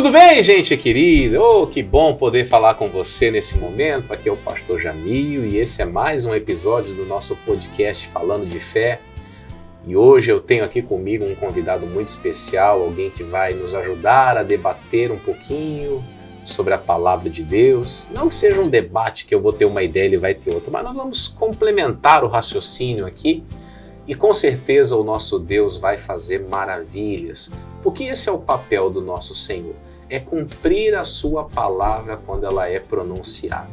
Tudo bem, gente querida? Oh, que bom poder falar com você nesse momento. Aqui é o Pastor Jamil e esse é mais um episódio do nosso podcast Falando de Fé. E hoje eu tenho aqui comigo um convidado muito especial, alguém que vai nos ajudar a debater um pouquinho sobre a palavra de Deus. Não que seja um debate que eu vou ter uma ideia e ele vai ter outra, mas nós vamos complementar o raciocínio aqui e com certeza o nosso Deus vai fazer maravilhas, porque esse é o papel do nosso Senhor, é cumprir a sua palavra quando ela é pronunciada.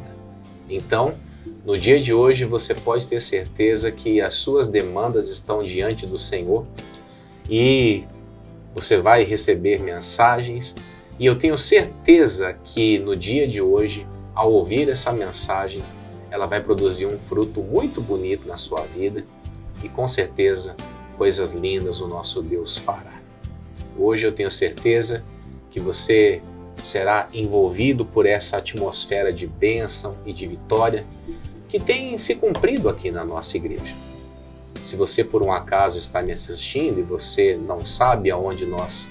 Então, no dia de hoje você pode ter certeza que as suas demandas estão diante do Senhor e você vai receber mensagens. E eu tenho certeza que no dia de hoje, ao ouvir essa mensagem, ela vai produzir um fruto muito bonito na sua vida e com certeza coisas lindas o nosso Deus fará. Hoje eu tenho certeza que você será envolvido por essa atmosfera de bênção e de vitória que tem se cumprido aqui na nossa igreja. Se você por um acaso está me assistindo e você não sabe aonde nós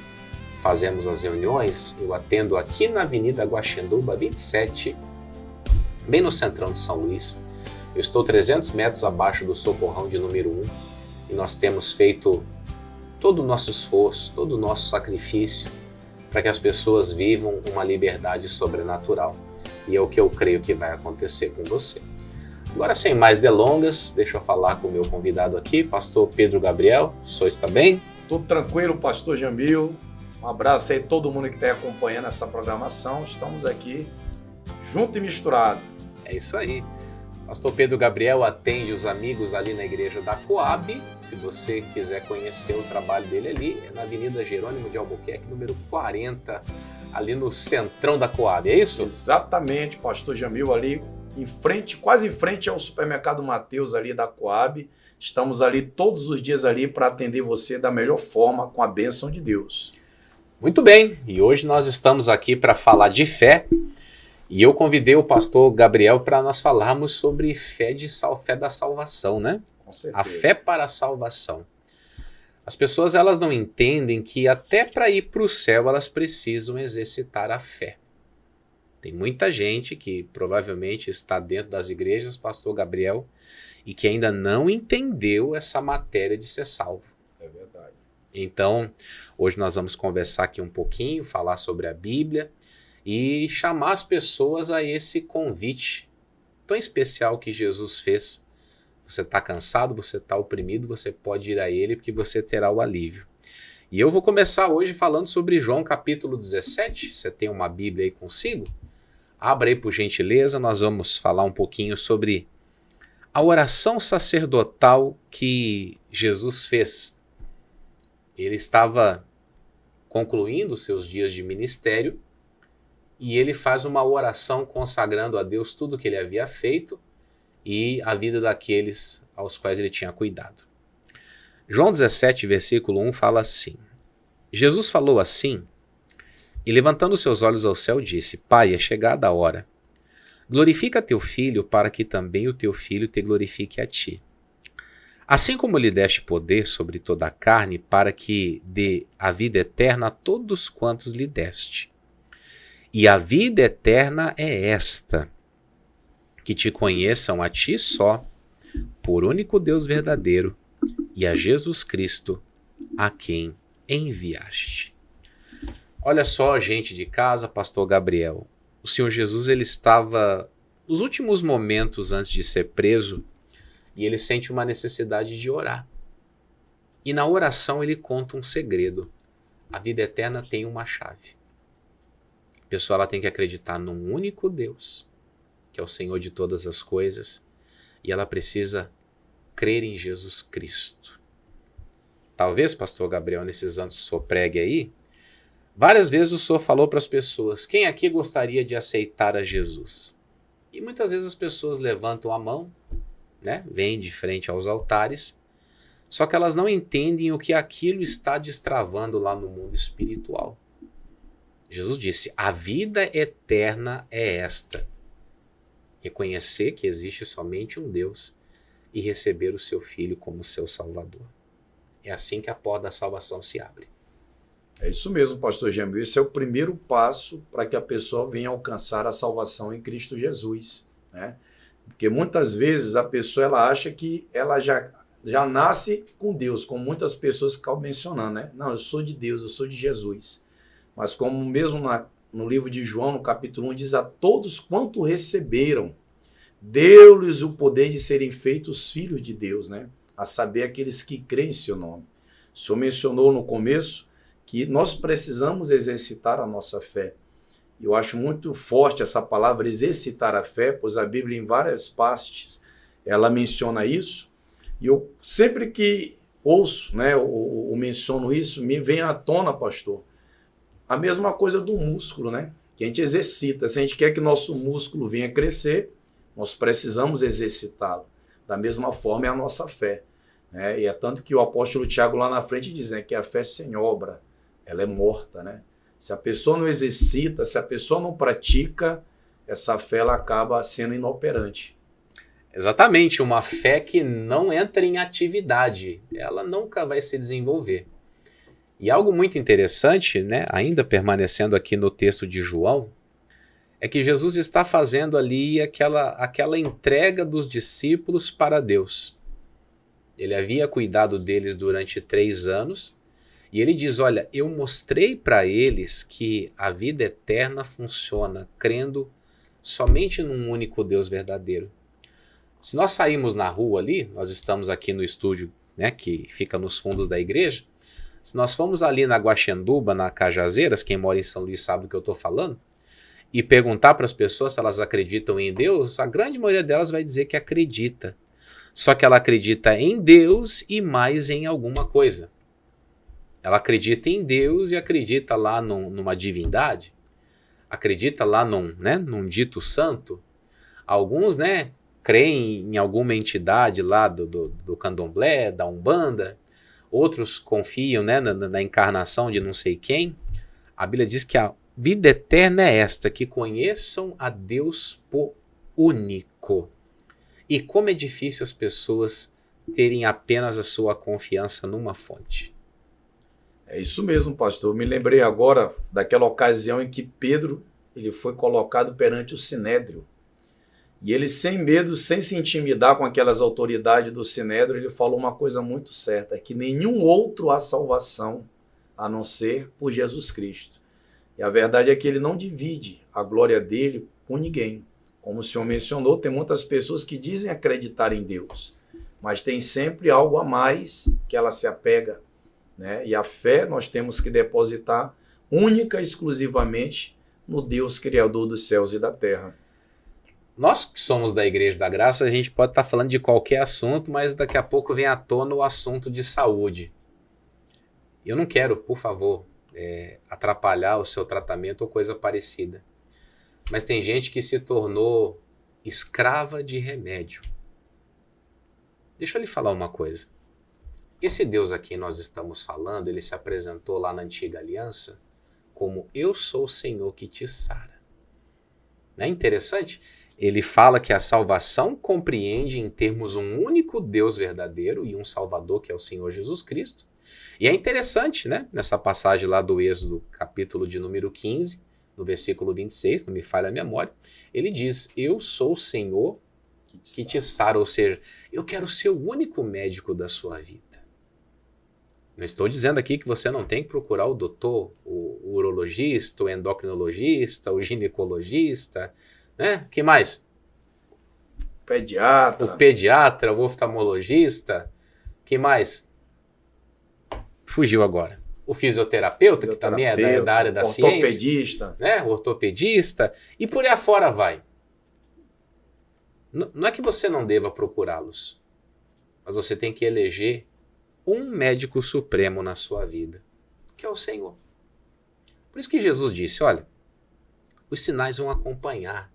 fazemos as reuniões, eu atendo aqui na Avenida Guaxinduba 27, bem no centrão de São Luís. Eu estou 300 metros abaixo do Socorrão de número 1 e nós temos feito todo o nosso esforço, todo o nosso sacrifício para que as pessoas vivam uma liberdade sobrenatural. E é o que eu creio que vai acontecer com você. Agora, sem mais delongas, deixa eu falar com o meu convidado aqui, pastor Pedro Gabriel. O senhor está bem? Tudo tranquilo, pastor Jamil. Um abraço aí a todo mundo que está acompanhando essa programação. Estamos aqui junto e misturado. É isso aí. Pastor Pedro Gabriel atende os amigos ali na igreja da Coab. Se você quiser conhecer o trabalho dele ali, é na Avenida Jerônimo de Albuquerque, número 40, ali no centrão da Coab, é isso? Exatamente, pastor Jamil, ali em frente, quase em frente ao supermercado Mateus ali da Coab. Estamos ali todos os dias ali para atender você da melhor forma, com a bênção de Deus. Muito bem, e hoje nós estamos aqui para falar de fé. E eu convidei o pastor Gabriel para nós falarmos sobre fé da salvação, né? Com certeza. A fé para a salvação. As pessoas elas não entendem que até para ir para o céu elas precisam exercitar a fé. Tem muita gente que provavelmente está dentro das igrejas, pastor Gabriel, e que ainda não entendeu essa matéria de ser salvo. É verdade. Então, hoje nós vamos conversar aqui um pouquinho, falar sobre a Bíblia, e chamar as pessoas a esse convite tão especial que Jesus fez. Você está cansado, você está oprimido, você pode ir a Ele porque você terá o alívio. E eu vou começar hoje falando sobre João capítulo 17. Você tem uma Bíblia aí consigo? Abra aí por gentileza, nós vamos falar um pouquinho sobre a oração sacerdotal que Jesus fez. Ele estava concluindo seus dias de ministério e ele faz uma oração consagrando a Deus tudo o que ele havia feito e a vida daqueles aos quais ele tinha cuidado. João 17, versículo 1 fala assim: Jesus falou assim, e levantando seus olhos ao céu disse: Pai, é chegada a hora. Glorifica teu filho, para que também o teu filho te glorifique a ti. Assim como lhe deste poder sobre toda a carne, para que dê a vida eterna a todos quantos lhe deste. E a vida eterna é esta, que te conheçam a ti só, por único Deus verdadeiro, e a Jesus Cristo, a quem enviaste. Olha só, gente de casa, pastor Gabriel, o Senhor Jesus ele estava nos últimos momentos antes de ser preso e ele sente uma necessidade de orar. E na oração ele conta um segredo. A vida eterna tem uma chave. A pessoa ela tem que acreditar num único Deus, que é o Senhor de todas as coisas, e ela precisa crer em Jesus Cristo. Talvez, pastor Gabriel, nesses anos que o senhor pregue aí, várias vezes o senhor falou para as pessoas: quem aqui gostaria de aceitar a Jesus? E muitas vezes as pessoas levantam a mão, né, vêm de frente aos altares, só que elas não entendem o que aquilo está destravando lá no mundo espiritual. Jesus disse: a vida eterna é esta, reconhecer que existe somente um Deus e receber o seu Filho como seu Salvador. É assim que a porta da salvação se abre. É isso mesmo, pastor Jamil. Esse é o primeiro passo para que a pessoa venha alcançar a salvação em Cristo Jesus, né? Porque muitas vezes a pessoa ela acha que ela já nasce com Deus, como muitas pessoas ficam mencionando, né? Não, eu sou de Deus, eu sou de Jesus. Mas como mesmo no livro de João, no capítulo 1, diz: a todos quanto receberam, deu-lhes o poder de serem feitos filhos de Deus, né? A saber, aqueles que creem em seu nome. O senhor mencionou no começo que nós precisamos exercitar a nossa fé. Eu acho muito forte essa palavra, exercitar a fé, pois a Bíblia, em várias partes, ela menciona isso. E eu sempre que ouço, né, ou menciono isso, me vem à tona, pastor, a mesma coisa do músculo, né? Que a gente exercita. Se a gente quer que nosso músculo venha crescer, nós precisamos exercitá-lo. Da mesma forma é a nossa fé, né? E é tanto que o apóstolo Tiago lá na frente diz, né, que a fé sem obra, ela é morta, né? Se a pessoa não exercita, se a pessoa não pratica, essa fé ela acaba sendo inoperante. Exatamente, uma fé que não entra em atividade, ela nunca vai se desenvolver. E algo muito interessante, né, ainda permanecendo aqui no texto de João, é que Jesus está fazendo ali aquela entrega dos discípulos para Deus. Ele havia cuidado deles durante 3 anos, e ele diz, olha, eu mostrei para eles que a vida eterna funciona crendo somente num único Deus verdadeiro. Se nós sairmos na rua ali, nós estamos aqui no estúdio, né, que fica nos fundos da igreja, se nós formos ali na Guaxenduba, na Cajazeiras, quem mora em São Luís sabe do que eu estou falando, e perguntar para as pessoas se elas acreditam em Deus, a grande maioria delas vai dizer que acredita. Só que ela acredita em Deus e mais em alguma coisa. Ela acredita em Deus e acredita lá numa divindade, acredita lá num dito santo. Alguns, né, creem em alguma entidade lá do candomblé, da Umbanda. Outros confiam, né, na encarnação de não sei quem. A Bíblia diz que a vida eterna é esta, que conheçam a Deus por único. E como é difícil as pessoas terem apenas a sua confiança numa fonte. É isso mesmo, pastor. Eu me lembrei agora daquela ocasião em que Pedro ele foi colocado perante o Sinédrio. E ele, sem medo, sem se intimidar com aquelas autoridades do Sinédrio, ele falou uma coisa muito certa, que nenhum outro há salvação a não ser por Jesus Cristo. E a verdade é que ele não divide a glória dele com ninguém. Como o senhor mencionou, tem muitas pessoas que dizem acreditar em Deus, mas tem sempre algo a mais que ela se apega, né? E a fé nós temos que depositar única e exclusivamente no Deus Criador dos céus e da terra. Nós que somos da Igreja da Graça, a gente pode estar falando de qualquer assunto, mas daqui a pouco vem à tona o assunto de saúde. Eu não quero, por favor, atrapalhar o seu tratamento ou coisa parecida. Mas tem gente que se tornou escrava de remédio. Deixa eu lhe falar uma coisa. Esse Deus a quem nós estamos falando, ele se apresentou lá na Antiga Aliança como eu sou o Senhor que te sara. Não é interessante? Ele fala que a salvação compreende em termos um único Deus verdadeiro e um Salvador que é o Senhor Jesus Cristo. E é interessante, né? Nessa passagem lá do Êxodo, capítulo de número 15, no versículo 26, não me falha a memória, ele diz, eu sou o Senhor que te sara, ou seja, eu quero ser o único médico da sua vida. Não estou dizendo aqui que você não tem que procurar o doutor, o urologista, o endocrinologista, o ginecologista, né? Que mais? Pediatra. O pediatra, o oftalmologista. Que mais? Fugiu agora. O fisioterapeuta, que também é da área da ciência. Ortopedista. Né? O ortopedista. E por aí afora vai. Não é que você não deva procurá-los, mas você tem que eleger um médico supremo na sua vida, que é o Senhor. Por isso que Jesus disse, olha, os sinais vão acompanhar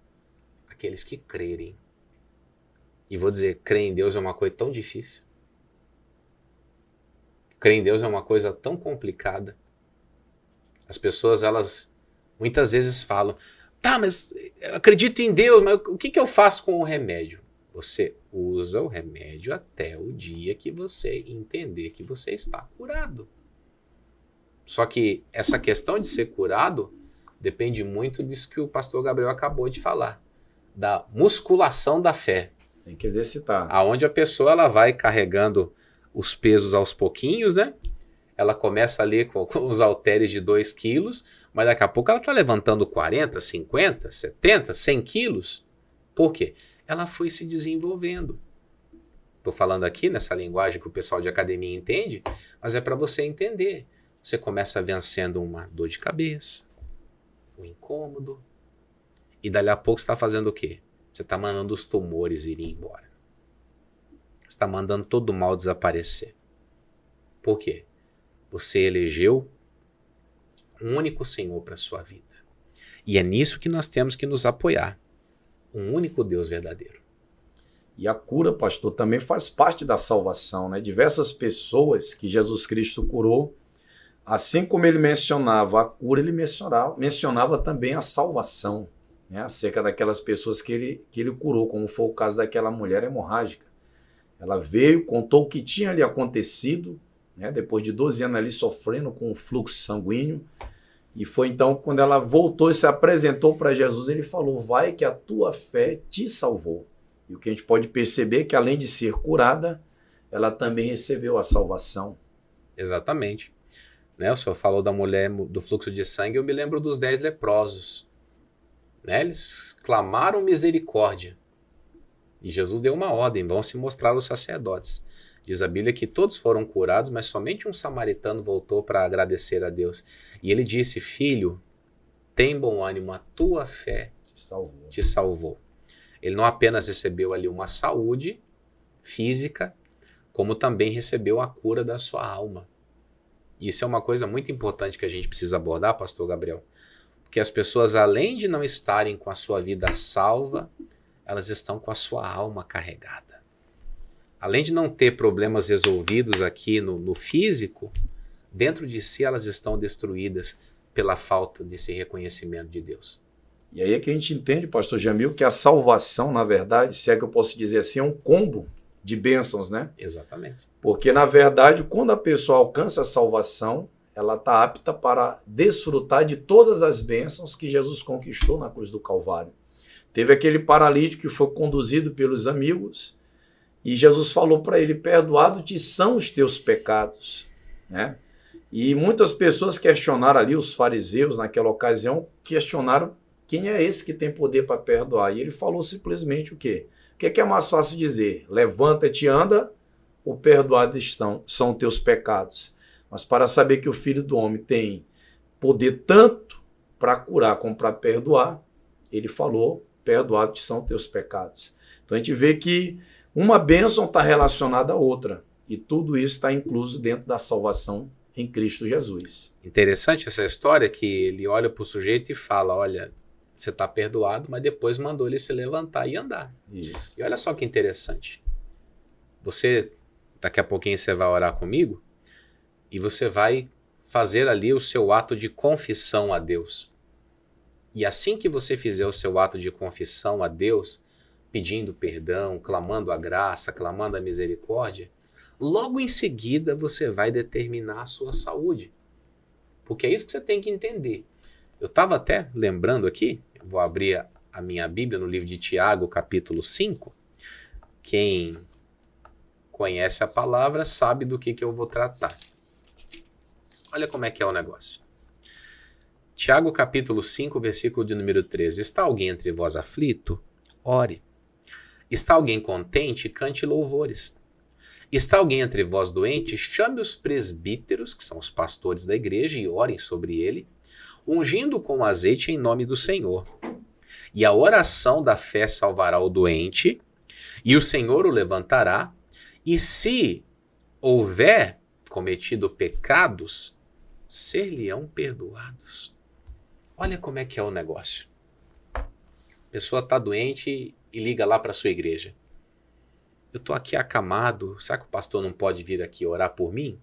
aqueles que crerem. E vou dizer, crer em Deus é uma coisa tão difícil. Crer em Deus é uma coisa tão complicada. As pessoas, elas muitas vezes falam, tá, mas eu acredito em Deus, mas o que eu faço com o remédio? Você usa o remédio até o dia que você entender que você está curado. Só que essa questão de ser curado depende muito disso que o pastor Gabriel acabou de falar, da musculação da fé. Tem que exercitar. Aonde a pessoa ela vai carregando os pesos aos pouquinhos, né? Ela começa ali com os halteres de 2 quilos, mas daqui a pouco ela está levantando 40, 50, 70, 100 quilos. Por quê? Ela foi se desenvolvendo. Estou falando aqui nessa linguagem que o pessoal de academia entende, mas é para você entender. Você começa vencendo uma dor de cabeça, um incômodo, e dali a pouco você está fazendo o quê? Você está mandando os tumores irem embora. Você está mandando todo o mal desaparecer. Por quê? Você elegeu um único Senhor para a sua vida. E é nisso que nós temos que nos apoiar. Um único Deus verdadeiro. E a cura, pastor, também faz parte da salvação, né? Diversas pessoas que Jesus Cristo curou, assim como ele mencionava a cura, ele mencionava também a salvação, né? Acerca daquelas pessoas que ele curou, como foi o caso daquela mulher hemorrágica. Ela veio, contou o que tinha ali acontecido, né? Depois de 12 anos ali sofrendo com o fluxo sanguíneo. E foi então quando ela voltou e se apresentou para Jesus, ele falou, vai que a tua fé te salvou. E o que a gente pode perceber é que além de ser curada, ela também recebeu a salvação. Exatamente. Né? O senhor falou da mulher do fluxo de sangue, eu me lembro dos 10 leprosos. Né? Eles clamaram misericórdia. E Jesus deu uma ordem, vão se mostrar aos sacerdotes. Diz a Bíblia que todos foram curados, mas somente um samaritano voltou para agradecer a Deus. E ele disse, filho, tem bom ânimo, a tua fé te salvou. Ele não apenas recebeu ali uma saúde física, como também recebeu a cura da sua alma. E isso é uma coisa muito importante que a gente precisa abordar, pastor Gabriel. Porque as pessoas, além de não estarem com a sua vida salva, elas estão com a sua alma carregada. Além de não ter problemas resolvidos aqui no físico, dentro de si elas estão destruídas pela falta desse reconhecimento de Deus. E aí é que a gente entende, pastor Jamil, que a salvação, na verdade, se é que eu posso dizer assim, é um combo de bênçãos, né? Exatamente. Porque, na verdade, quando a pessoa alcança a salvação, ela está apta para desfrutar de todas as bênçãos que Jesus conquistou na cruz do Calvário. Teve aquele paralítico que foi conduzido pelos amigos e Jesus falou para ele, perdoado-te são os teus pecados, né? E muitas pessoas questionaram ali, os fariseus naquela ocasião, questionaram quem é esse que tem poder para perdoar? E ele falou simplesmente o quê? O que é mais fácil dizer? Levanta-te e anda, ou perdoados são teus pecados. Mas para saber que o Filho do Homem tem poder tanto para curar como para perdoar, ele falou, perdoados são teus pecados. Então a gente vê que uma bênção está relacionada à outra. E tudo isso está incluso dentro da salvação em Cristo Jesus. Interessante essa história que ele olha para o sujeito e fala, olha, você está perdoado, mas depois mandou ele se levantar e andar. Isso. E olha só que interessante. Daqui a pouquinho você vai orar comigo e você vai fazer ali o seu ato de confissão a Deus. E assim que você fizer o seu ato de confissão a Deus, pedindo perdão, clamando a graça, clamando a misericórdia, logo em seguida você vai determinar a sua saúde. Porque é isso que você tem que entender. Eu estava até lembrando aqui, vou abrir a minha Bíblia no livro de Tiago, capítulo 5. Quem conhece a palavra sabe do que eu vou tratar. Olha como é que é o negócio. Tiago, capítulo 5, versículo de número 13. Está alguém entre vós aflito? Ore. Está alguém contente? Cante louvores. Está alguém entre vós doente? Chame os presbíteros, que são os pastores da igreja, e orem sobre ele, ungindo com azeite em nome do Senhor. E a oração da fé salvará o doente, e o Senhor o levantará, e se houver cometido pecados, ser-lhe-ão perdoados. Olha como é que é o negócio. A pessoa está doente e liga lá para a sua igreja. Eu estou aqui acamado, será que o pastor não pode vir aqui orar por mim?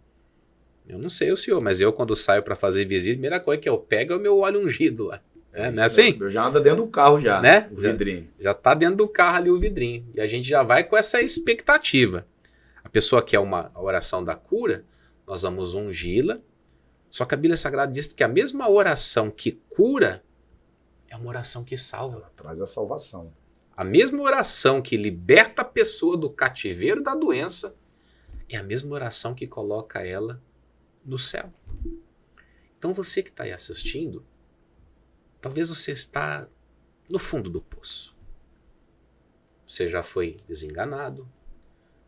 Eu não sei o senhor, mas eu quando saio para fazer visita, a primeira coisa que eu pego é o meu óleo ungido lá. Não é assim? Eu já ando dentro do carro já, né? O vidrinho. Já está dentro do carro ali o vidrinho. E a gente já vai com essa expectativa. A pessoa quer a oração da cura, nós vamos ungi-la Só que a Bíblia Sagrada diz que a mesma oração que cura é uma oração que salva. Ela traz a salvação. A mesma oração que liberta a pessoa do cativeiro da doença é a mesma oração que coloca ela no céu. Então você que está aí assistindo, talvez você está no fundo do poço. Você já foi desenganado,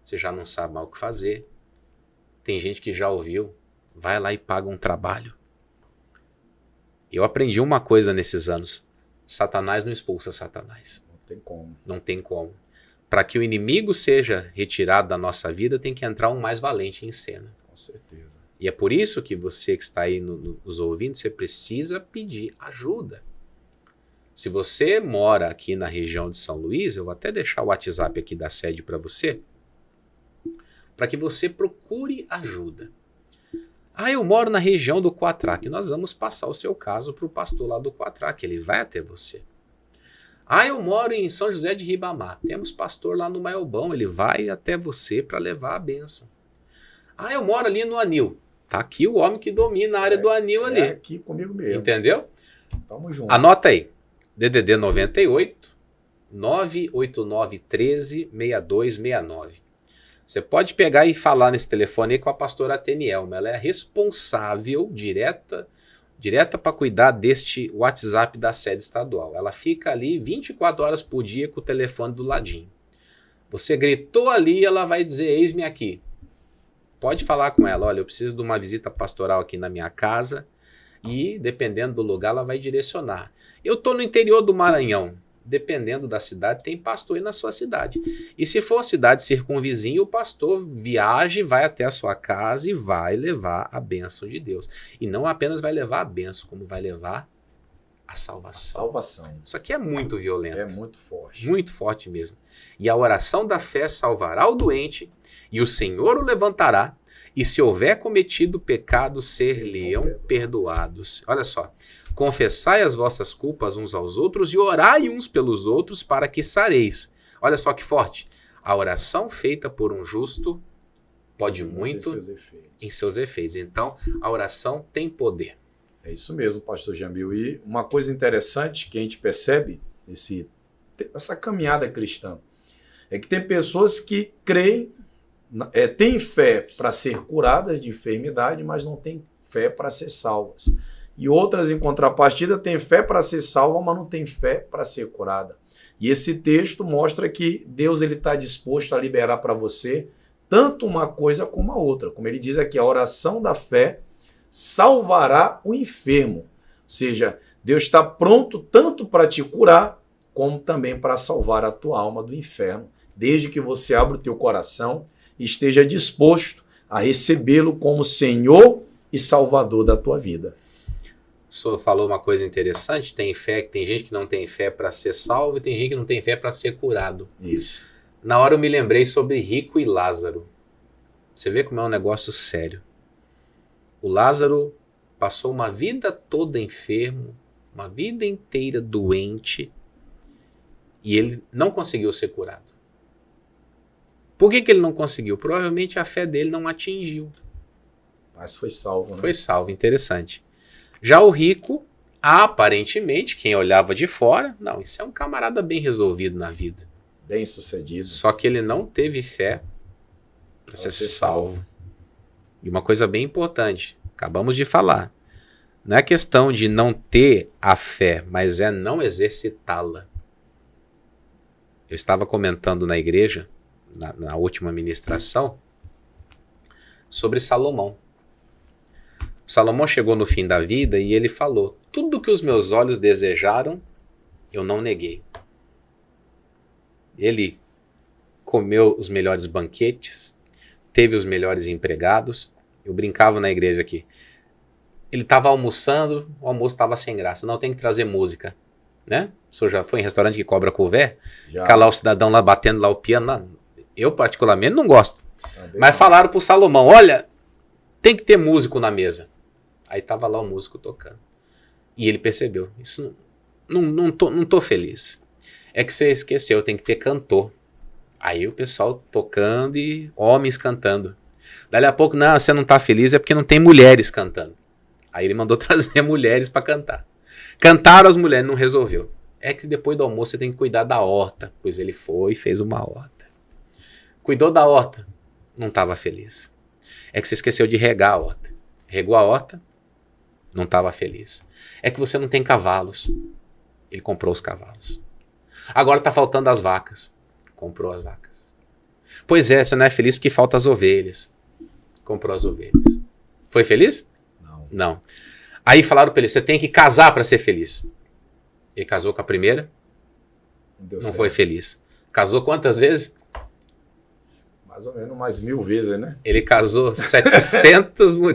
você já não sabe mais o que fazer. Tem gente que já ouviu, vai lá e paga um trabalho. Eu aprendi uma coisa nesses anos: Satanás não expulsa Satanás. Não tem como. Não tem como. Para que o inimigo seja retirado da nossa vida, tem que entrar um mais valente em cena. Com certeza. E é por isso que você que está aí nos ouvindo, você precisa pedir ajuda. Se você mora aqui na região de São Luís, eu vou até deixar o WhatsApp aqui da sede para você, para que você procure ajuda. Ah, eu moro na região do Coatraque. Nós vamos passar o seu caso para o pastor lá do Coatraque, ele vai até você. Ah, eu moro em São José de Ribamar. Temos pastor lá no Maiobão, ele vai até você para levar a bênção. Ah, eu moro ali no Anil. Tá aqui o homem que domina a área do Anil ali. É aqui comigo mesmo. Entendeu? Tamo junto. Anota aí. DDD 98 989 13 6269. Você pode pegar e falar nesse telefone aí com a pastora Atenielma. Ela é responsável direta para cuidar deste WhatsApp da sede estadual. Ela fica ali 24 horas por dia com o telefone do ladinho. Você gritou ali, ela vai dizer: eis-me aqui. Pode falar com ela: olha, eu preciso de uma visita pastoral aqui na minha casa, e dependendo do lugar ela vai direcionar. Eu estou no interior do Maranhão. Dependendo da cidade, tem pastor aí na sua cidade. E se for a cidade circunvizinha, o pastor viaja e vai até a sua casa e vai levar a bênção de Deus. E não apenas vai levar a bênção, como vai levar a salvação. Salvação. Isso aqui é muito violento. É muito forte. Muito forte mesmo. E a oração da fé salvará o doente, e o Senhor o levantará, e se houver cometido pecado, ser-lhe-ão perdoados. Olha só. Confessai as vossas culpas uns aos outros e orai uns pelos outros para que sareis. Olha só que forte. A oração feita por um justo pode muito em seus efeitos. Então, a oração tem poder. É isso mesmo, pastor Jamil. E uma coisa interessante que a gente percebe essa caminhada cristã é que tem pessoas que creem, têm fé para ser curadas de enfermidade, mas não têm fé para ser salvas. E outras, em contrapartida, têm fé para ser salva, mas não têm fé para ser curada. E esse texto mostra que Deus está disposto a liberar para você tanto uma coisa como a outra. Como ele diz aqui, a oração da fé salvará o enfermo. Ou seja, Deus está pronto tanto para te curar, como também para salvar a tua alma do inferno, desde que você abra o teu coração e esteja disposto a recebê-lo como Senhor e Salvador da tua vida. O senhor falou uma coisa interessante: tem gente que não tem fé para ser salvo e tem gente que não tem fé para ser curado. Isso. Na hora eu me lembrei sobre Rico e Lázaro. Você vê como é um negócio sério. O Lázaro passou uma vida toda enfermo, uma vida inteira doente, e ele não conseguiu ser curado. Por que ele não conseguiu? Provavelmente a fé dele não atingiu. Mas foi salvo, né? Foi salvo, interessante. Já o rico, aparentemente, quem olhava de fora, não, isso é um camarada bem resolvido na vida. Bem sucedido. Só que ele não teve fé para ser salvo. E uma coisa bem importante, acabamos de falar, não é questão de não ter a fé, mas é não exercitá-la. Eu estava comentando na igreja, na última ministração, sobre Salomão. Salomão chegou no fim da vida e ele falou: tudo que os meus olhos desejaram, eu não neguei. Ele comeu os melhores banquetes, teve os melhores empregados. Eu brincava na igreja aqui. Ele estava almoçando, o almoço estava sem graça. Não, tem que trazer música. Né? O senhor já foi em restaurante que cobra couvert? Já. Ficar lá o cidadão lá batendo lá o piano. Lá. Eu particularmente não gosto. Mas falaram para o Salomão: olha, tem que ter músico na mesa. Aí estava lá o músico tocando. E ele percebeu: isso não tô feliz. É que você esqueceu, tem que ter cantor. Aí o pessoal tocando e homens cantando. Dali a pouco: não, você não está feliz, é porque não tem mulheres cantando. Aí ele mandou trazer mulheres para cantar. Cantaram as mulheres, não resolveu. É que depois do almoço você tem que cuidar da horta. Pois ele foi e fez uma horta. Cuidou da horta, não estava feliz. É que você esqueceu de regar a horta. Regou a horta, não estava feliz. É que você não tem cavalos. Ele comprou os cavalos. Agora está faltando as vacas. Comprou as vacas. Pois é, você não é feliz porque faltam as ovelhas. Comprou as ovelhas. Foi feliz? Não. Aí falaram para ele, você tem que casar para ser feliz. Ele casou com a primeira, não foi feliz. Casou quantas vezes? Mais ou menos mais 1000 vezes, né? Ele casou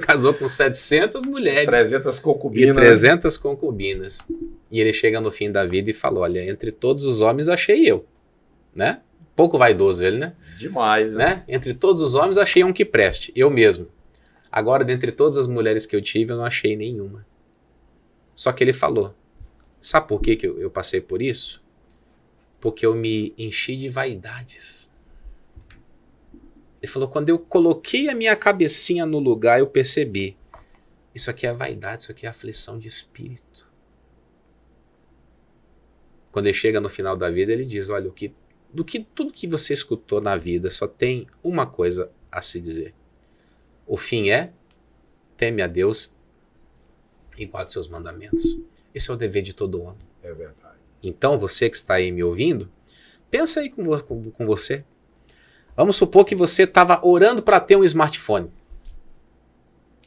casou com 700 mulheres. 300 concubinas. E 300 concubinas. E ele chega no fim da vida e fala, olha, entre todos os homens achei eu. Né? Pouco vaidoso ele, né? Demais, né? Entre todos os homens achei um que preste, eu mesmo. Agora, dentre todas as mulheres que eu tive, eu não achei nenhuma. Só que ele falou, sabe por que eu passei por isso? Porque eu me enchi de vaidades. Ele falou, quando eu coloquei a minha cabecinha no lugar, eu percebi, isso aqui é vaidade, isso aqui é aflição de espírito. Quando ele chega no final da vida, ele diz, olha, tudo que você escutou na vida, só tem uma coisa a se dizer. O fim é, teme a Deus e guarde seus mandamentos. Esse é o dever de todo homem. É verdade. Então, você que está aí me ouvindo, pensa aí com você. Vamos supor que você estava orando para ter um smartphone.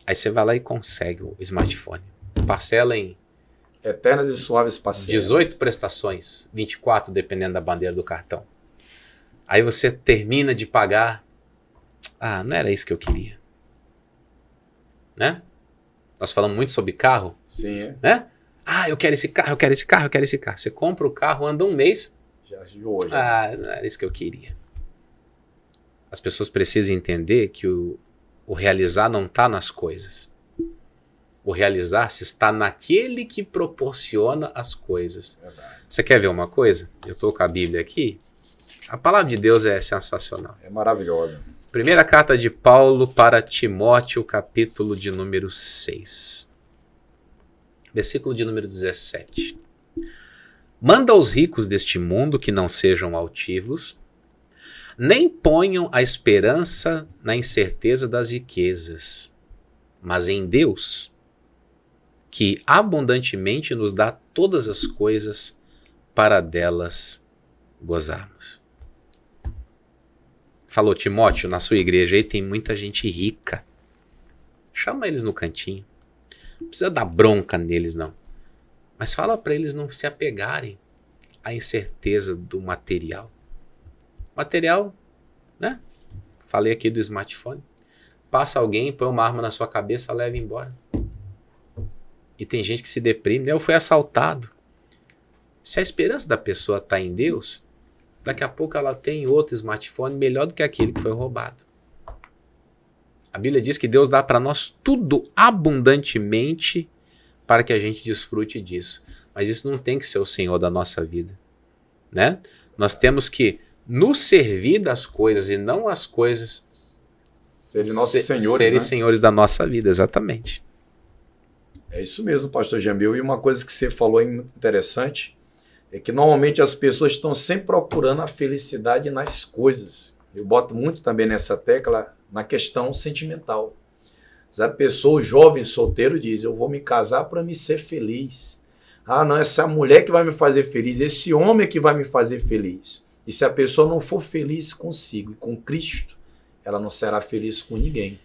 Aí você vai lá e consegue o smartphone. Parcela em eternas e suaves parcelas. 18 prestações, 24 dependendo da bandeira do cartão. Aí você termina de pagar. Ah, não era isso que eu queria. Né? Nós falamos muito sobre carro. Sim, é. Né? Ah, eu quero esse carro, eu quero esse carro, eu quero esse carro. Você compra o carro, anda um mês. Já hoje. Ah, não era isso que eu queria. As pessoas precisam entender que o realizar não está nas coisas. O realizar-se está naquele que proporciona as coisas. Verdade. Você quer ver uma coisa? Eu estou com a Bíblia aqui. A palavra de Deus é sensacional. É maravilhosa. Primeira carta de Paulo para Timóteo, capítulo de número 6. Versículo de número 17. Manda aos ricos deste mundo que não sejam altivos, nem ponham a esperança na incerteza das riquezas, mas em Deus, que abundantemente nos dá todas as coisas para delas gozarmos. Falou, Timóteo, na sua igreja aí tem muita gente rica. Chama eles no cantinho. Não precisa dar bronca neles, não. Mas fala para eles não se apegarem à incerteza do material. Material, né? Falei aqui do smartphone. Passa alguém, põe uma arma na sua cabeça, leva embora. E tem gente que se deprime, né? Eu fui assaltado. Se a esperança da pessoa está em Deus, daqui a pouco ela tem outro smartphone melhor do que aquele que foi roubado. A Bíblia diz que Deus dá para nós tudo abundantemente para que a gente desfrute disso. Mas isso não tem que ser o Senhor da nossa vida, né? Nós temos que nos servir das coisas e não as coisas serem nossos senhores, serem né? senhores da nossa vida, exatamente. É isso mesmo, pastor Jamil. E uma coisa que você falou aí muito interessante é que normalmente as pessoas estão sempre procurando a felicidade nas coisas. Eu boto muito também nessa tecla na questão sentimental. Se a pessoa, o jovem solteiro, diz, eu vou me casar para me ser feliz. Ah, não, essa mulher que vai me fazer feliz, esse homem que vai me fazer feliz. E se a pessoa não for feliz consigo e com Cristo, ela não será feliz com ninguém.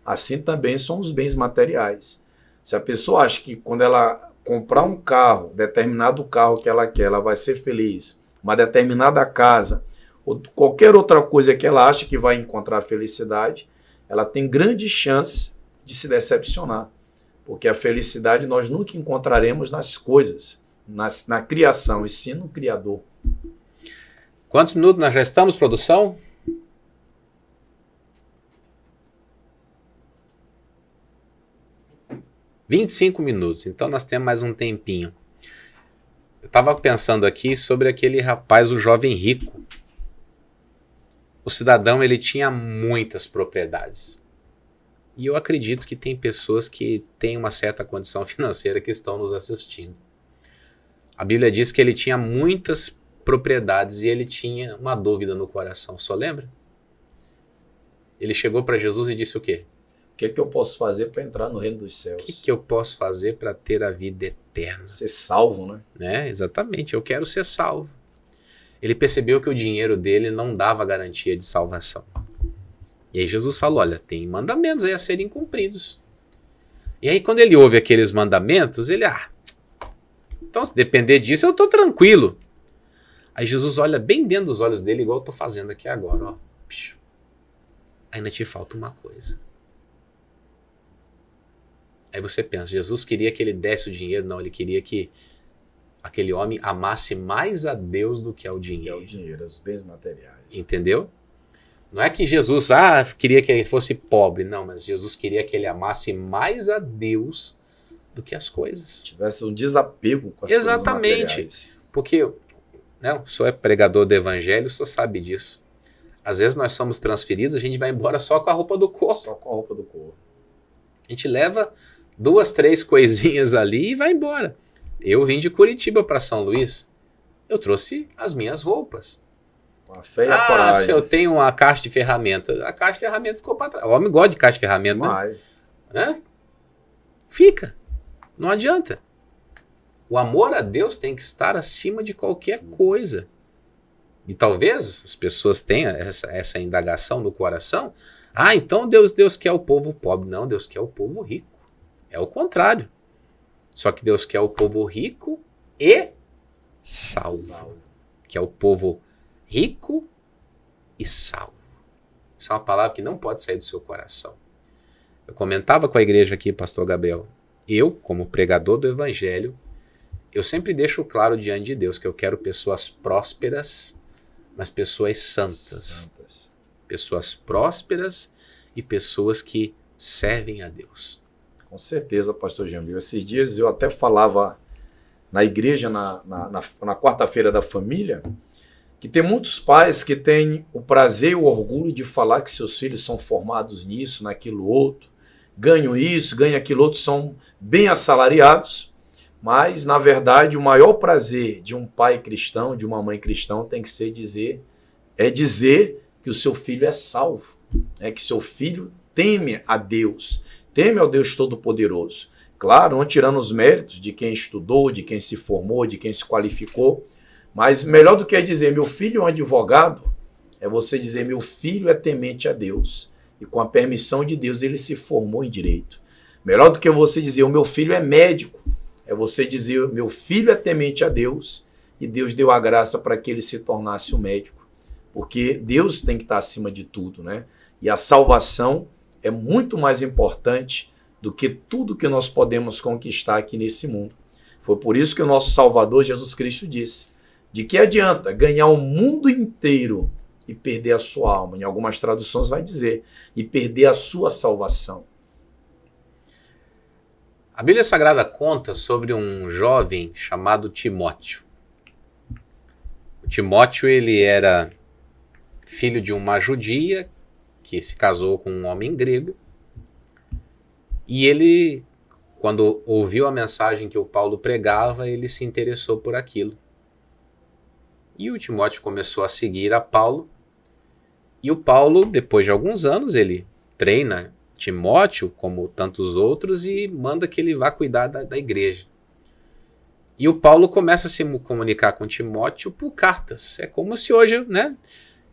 Assim também são os bens materiais. Se a pessoa acha que quando ela comprar um carro, determinado carro que ela quer, ela vai ser feliz, uma determinada casa, ou qualquer outra coisa que ela acha que vai encontrar felicidade, ela tem grande chance de se decepcionar. Porque a felicidade nós nunca encontraremos nas coisas, na criação, e sim no Criador. Quantos minutos nós já estamos, produção? $25 minutos, então nós temos mais um tempinho. Eu estava pensando aqui sobre aquele rapaz, o jovem rico. O cidadão, ele tinha muitas propriedades. E eu acredito que tem pessoas que têm uma certa condição financeira que estão nos assistindo. A Bíblia diz que ele tinha muitas propriedades e ele tinha uma dúvida no coração. Só lembra? Ele chegou para Jesus e disse o quê? O que eu posso fazer para entrar no reino dos céus? O que eu posso fazer para ter a vida eterna? Ser salvo, né? Exatamente, eu quero ser salvo. Ele percebeu que o dinheiro dele não dava garantia de salvação. E aí Jesus falou, olha, tem mandamentos aí a serem cumpridos. E aí quando ele ouve aqueles mandamentos, ele, então se depender disso eu estou tranquilo. Aí Jesus olha bem dentro dos olhos dele, igual eu estou fazendo aqui agora, ó. Ainda te falta uma coisa. Aí você pensa, Jesus queria que ele desse o dinheiro? Não, ele queria que aquele homem amasse mais a Deus do que ao dinheiro. Que é o dinheiro, os bens materiais. Entendeu? Não é que Jesus queria que ele fosse pobre, não, mas Jesus queria que ele amasse mais a Deus do que as coisas. Tivesse um desapego com as coisas materiais. Porque o senhor é pregador do evangelho, o senhor sabe disso. Às vezes nós somos transferidos, a gente vai embora só com a roupa do corpo. Só com a roupa do corpo. A gente leva 2, 3 coisinhas ali e vai embora. Eu vim de Curitiba para São Luís. Eu trouxe as minhas roupas. A fé e a coragem. Se eu tenho uma caixa de ferramenta, a caixa de ferramenta ficou para trás. O homem gosta de caixa de ferramenta, né? Fica. Não adianta. O amor a Deus tem que estar acima de qualquer coisa. E talvez as pessoas tenham essa indagação no coração. Então Deus quer o povo pobre. Não, Deus quer o povo rico. É o contrário. Só que Deus quer o povo rico e salvo. Que é o povo rico e salvo. Isso é uma palavra que não pode sair do seu coração. Eu comentava com a igreja aqui, pastor Gabriel. Eu, como pregador do evangelho, eu sempre deixo claro diante de Deus que eu quero pessoas prósperas, mas pessoas santas. Pessoas prósperas e pessoas que servem a Deus. Com certeza, pastor Jamil. Esses dias eu até falava na igreja, na quarta-feira da família, que tem muitos pais que têm o prazer e o orgulho de falar que seus filhos são formados nisso, naquilo outro, ganham isso, ganham aquilo outro, são bem assalariados, mas, na verdade, o maior prazer de um pai cristão, de uma mãe cristã, tem que ser dizer que o seu filho é salvo, que seu filho teme a Deus, teme ao Deus Todo-Poderoso. Claro, não tirando os méritos de quem estudou, de quem se formou, de quem se qualificou, mas melhor do que dizer meu filho é um advogado, é você dizer meu filho é temente a Deus e com a permissão de Deus ele se formou em direito. Melhor do que você dizer o meu filho é médico, é você dizer meu filho é temente a Deus e Deus deu a graça para que ele se tornasse um médico, porque Deus tem que estar acima de tudo, né? E a salvação é muito mais importante do que tudo que nós podemos conquistar aqui nesse mundo. Foi por isso que o nosso Salvador Jesus Cristo disse: de que adianta ganhar o mundo inteiro e perder a sua alma? Em algumas traduções vai dizer, e perder a sua salvação. A Bíblia Sagrada conta sobre um jovem chamado Timóteo. O Timóteo, ele era filho de uma judia que se casou com um homem grego. E ele, quando ouviu a mensagem que o Paulo pregava, ele se interessou por aquilo. E o Timóteo começou a seguir a Paulo. E o Paulo, depois de alguns anos, ele treina Timóteo, como tantos outros, e manda que ele vá cuidar da igreja. E o Paulo começa a se comunicar com Timóteo por cartas. É como se hoje, né,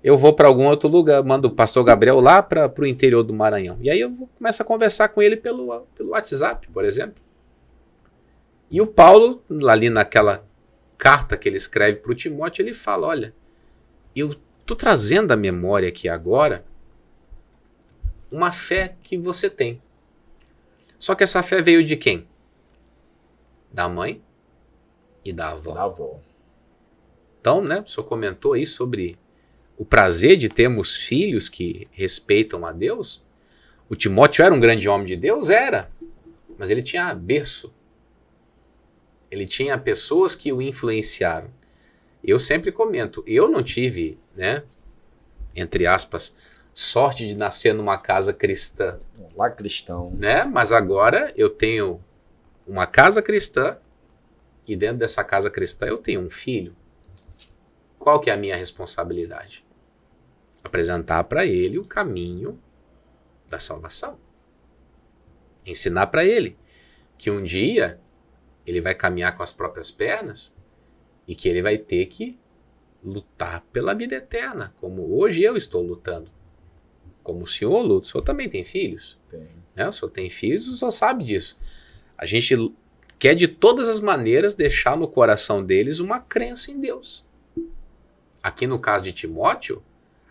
eu vou para algum outro lugar, mando o pastor Gabriel lá para o interior do Maranhão. E aí eu começo a conversar com ele pelo WhatsApp, por exemplo. E o Paulo, ali naquela carta que ele escreve para o Timóteo, ele fala, olha, eu estou trazendo à memória aqui agora uma fé que você tem. Só que essa fé veio de quem? Da mãe e da avó. Da avó. Então, né, o senhor comentou aí sobre o prazer de termos filhos que respeitam a Deus. O Timóteo era um grande homem de Deus? Era. Mas ele tinha berço. Ele tinha pessoas que o influenciaram. Eu sempre comento, eu não tive, né, entre aspas, sorte de nascer numa casa cristã, Lá cristão. né? Mas agora eu tenho uma casa cristã e dentro dessa casa cristã eu tenho um filho. Qual que é a minha responsabilidade? Apresentar para ele o caminho da salvação. Ensinar para ele que um dia ele vai caminhar com as próprias pernas e que ele vai ter que lutar pela vida eterna, como hoje eu estou lutando. Como o senhor luta. O senhor também tem filhos? Tem. Né? O senhor tem filhos, o senhor sabe disso. A gente quer de todas as maneiras deixar no coração deles uma crença em Deus. Aqui no caso de Timóteo,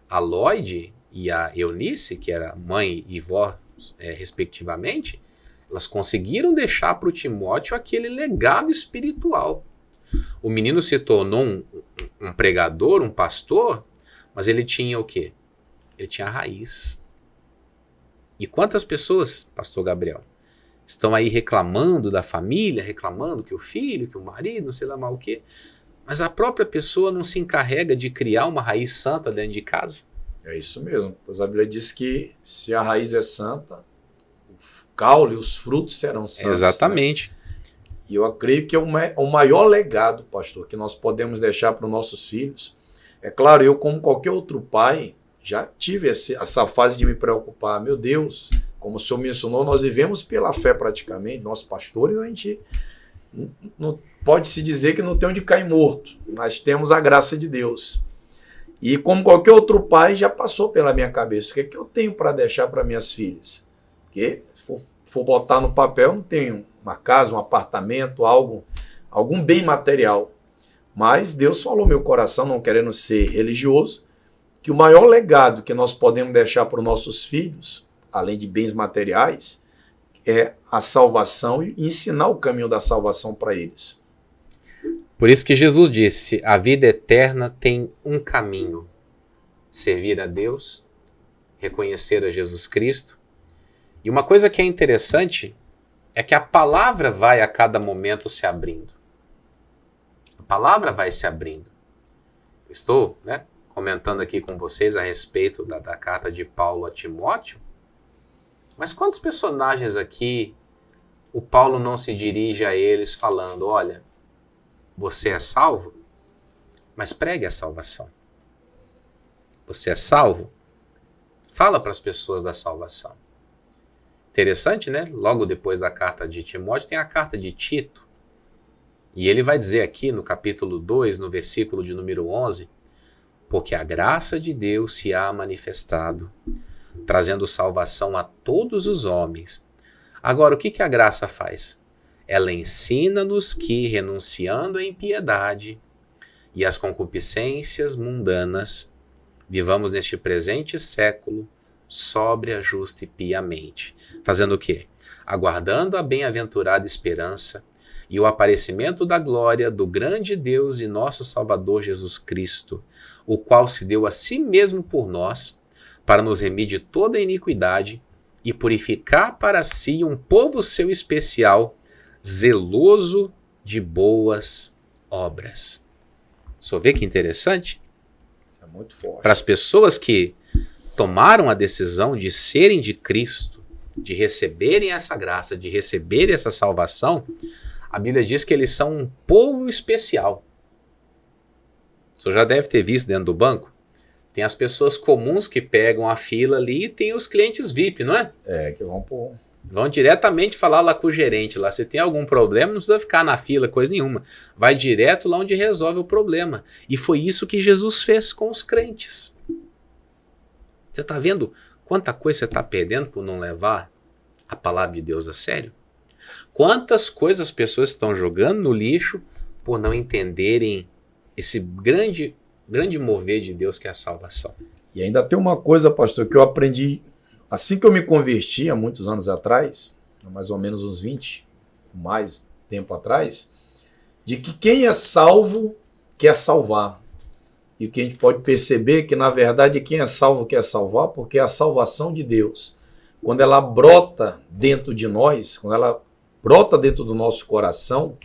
a Lloyd e a Eunice, que era mãe e vó respectivamente, elas conseguiram deixar para o Timóteo aquele legado espiritual. O menino se tornou um pregador, um pastor, mas ele tinha o quê? Ele tinha raiz. E quantas pessoas, pastor Gabriel, estão aí reclamando da família, reclamando que o filho, que o marido, não sei lá mais o quê, mas a própria pessoa não se encarrega de criar uma raiz santa dentro de casa? É isso mesmo. Pois a Bíblia diz que se a raiz é santa, o caule, os frutos serão santos. Exatamente. Né? E eu acredito que o maior legado, pastor, que nós podemos deixar para os nossos filhos. É claro, eu, como qualquer outro pai, já tive essa fase de me preocupar. Meu Deus, como o senhor mencionou, nós vivemos pela fé praticamente. Nós pastores, a gente não pode-se dizer que não tem onde cair morto. Nós temos a graça de Deus. E como qualquer outro pai, já passou pela minha cabeça. O que é que eu tenho para deixar para minhas filhas? Porque se for botar no papel, não tenho uma casa, um apartamento, algum bem material. Mas Deus falou no meu coração, não querendo ser religioso, que o maior legado que nós podemos deixar para os nossos filhos, além de bens materiais, é a salvação e ensinar o caminho da salvação para eles. Por isso que Jesus disse, a vida eterna tem um caminho. Servir a Deus, reconhecer a Jesus Cristo. E uma coisa que é interessante é que a palavra vai a cada momento se abrindo. A palavra vai se abrindo. Eu estou comentando aqui com vocês a respeito da carta de Paulo a Timóteo, mas quantos personagens aqui o Paulo não se dirige a eles falando, olha, você é salvo, mas pregue a salvação. Você é salvo? Fala para as pessoas da salvação. Interessante, né? Logo depois da carta de Timóteo tem a carta de Tito. E ele vai dizer aqui no capítulo 2, no versículo de número 11, porque a graça de Deus se há manifestado, trazendo salvação a todos os homens. Agora, o que a graça faz? Ela ensina-nos que, renunciando à impiedade e às concupiscências mundanas, vivamos neste presente século sóbria, justa e piamente. Fazendo o quê? Aguardando a bem-aventurada esperança e o aparecimento da glória do grande Deus e nosso Salvador Jesus Cristo, o qual se deu a si mesmo por nós, para nos remir de toda iniquidade e purificar para si um povo seu especial, zeloso de boas obras. Só vê que interessante? É muito forte. Para as pessoas que tomaram a decisão de serem de Cristo, de receberem essa graça, de receberem essa salvação, a Bíblia diz que eles são um povo especial. O senhor já deve ter visto dentro do banco. Tem as pessoas comuns que pegam a fila ali e tem os clientes VIP, não é? É, que vão diretamente falar lá com o gerente. Lá, se tem algum problema, não precisa ficar na fila, coisa nenhuma. Vai direto lá onde resolve o problema. E foi isso que Jesus fez com os crentes. Você está vendo quanta coisa você está perdendo por não levar a palavra de Deus a sério? Quantas coisas as pessoas estão jogando no lixo por não entenderem esse grande mover de Deus que é a salvação? E ainda tem uma coisa, pastor, que eu aprendi assim que eu me converti, há muitos anos atrás, mais ou menos uns 20, mais tempo atrás, de que quem é salvo quer salvar. E o que a gente pode perceber é que, na verdade, quem é salvo quer salvar, porque é a salvação de Deus. Quando ela brota dentro de nós, quando ela brota dentro do nosso coração,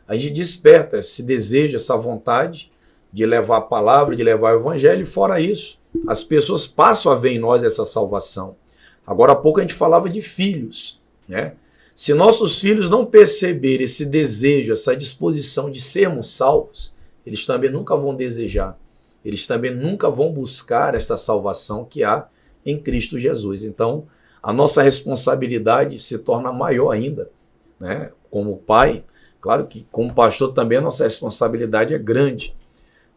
a gente desperta esse desejo, essa vontade de levar a palavra, de levar o evangelho, e fora isso, as pessoas passam a ver em nós essa salvação. Agora há pouco a gente falava de filhos, né? Se nossos filhos não perceberem esse desejo, essa disposição de sermos salvos, eles também nunca vão desejar, eles também nunca vão buscar essa salvação que há em Cristo Jesus. Então, a nossa responsabilidade se torna maior ainda, né? Como pai, claro que como pastor também a nossa responsabilidade é grande,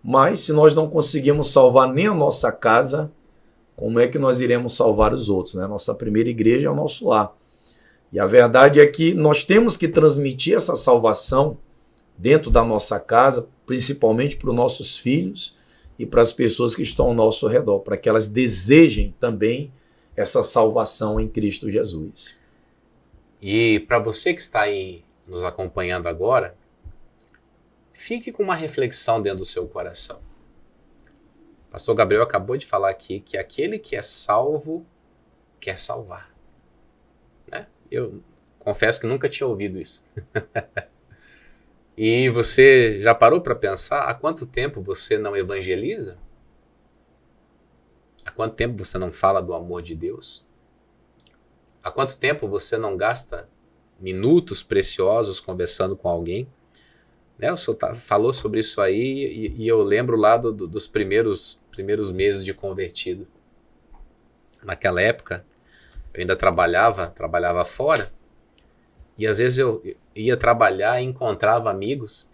mas se nós não conseguimos salvar nem a nossa casa, como é que nós iremos salvar os outros, né? Nossa primeira igreja é o nosso lar. E a verdade é que nós temos que transmitir essa salvação dentro da nossa casa, principalmente para os nossos filhos e para as pessoas que estão ao nosso redor, para que elas desejem também essa salvação em Cristo Jesus. E para você que está aí nos acompanhando agora, fique com uma reflexão dentro do seu coração. O pastor Gabriel acabou de falar aqui que aquele que é salvo quer salvar. Né? Eu confesso que nunca tinha ouvido isso. E você já parou para pensar há quanto tempo você não evangeliza? Há quanto tempo você não fala do amor de Deus? Há quanto tempo você não gasta minutos preciosos conversando com alguém? Né? O senhor falou sobre isso aí e eu lembro lá dos primeiros meses de convertido. Naquela época, eu ainda trabalhava fora, e às vezes eu ia trabalhar e encontrava amigos,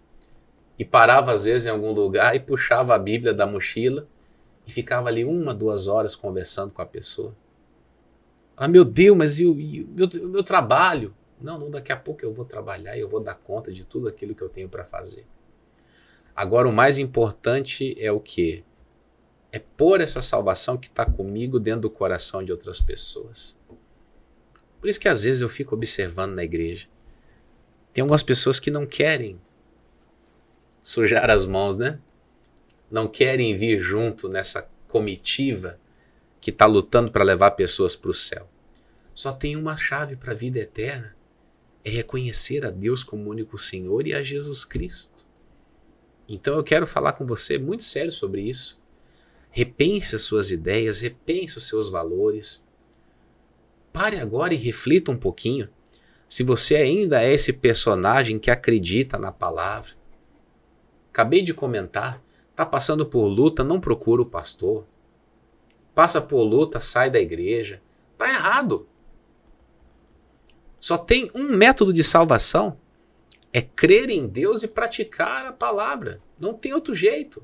e parava às vezes em algum lugar e puxava a Bíblia da mochila e ficava ali 1, 2 horas conversando com a pessoa. Ah, meu Deus, mas e o meu trabalho? Não, daqui a pouco eu vou trabalhar e eu vou dar conta de tudo aquilo que eu tenho para fazer. Agora o mais importante é o quê? É pôr essa salvação que está comigo dentro do coração de outras pessoas. Por isso que às vezes eu fico observando na igreja. Tem algumas pessoas que não querem sujar as mãos, né? Não querem vir junto nessa comitiva que está lutando para levar pessoas para o céu. Só tem uma chave para a vida eterna. É reconhecer a Deus como único Senhor e a Jesus Cristo. Então eu quero falar com você muito sério sobre isso. Repense as suas ideias, repense os seus valores. Pare agora e reflita um pouquinho se você ainda é esse personagem que acredita na palavra. Acabei de comentar, está passando por luta, não procura o pastor. Passa por luta, sai da igreja. Está errado. Só tem um método de salvação, é crer em Deus e praticar a palavra. Não tem outro jeito.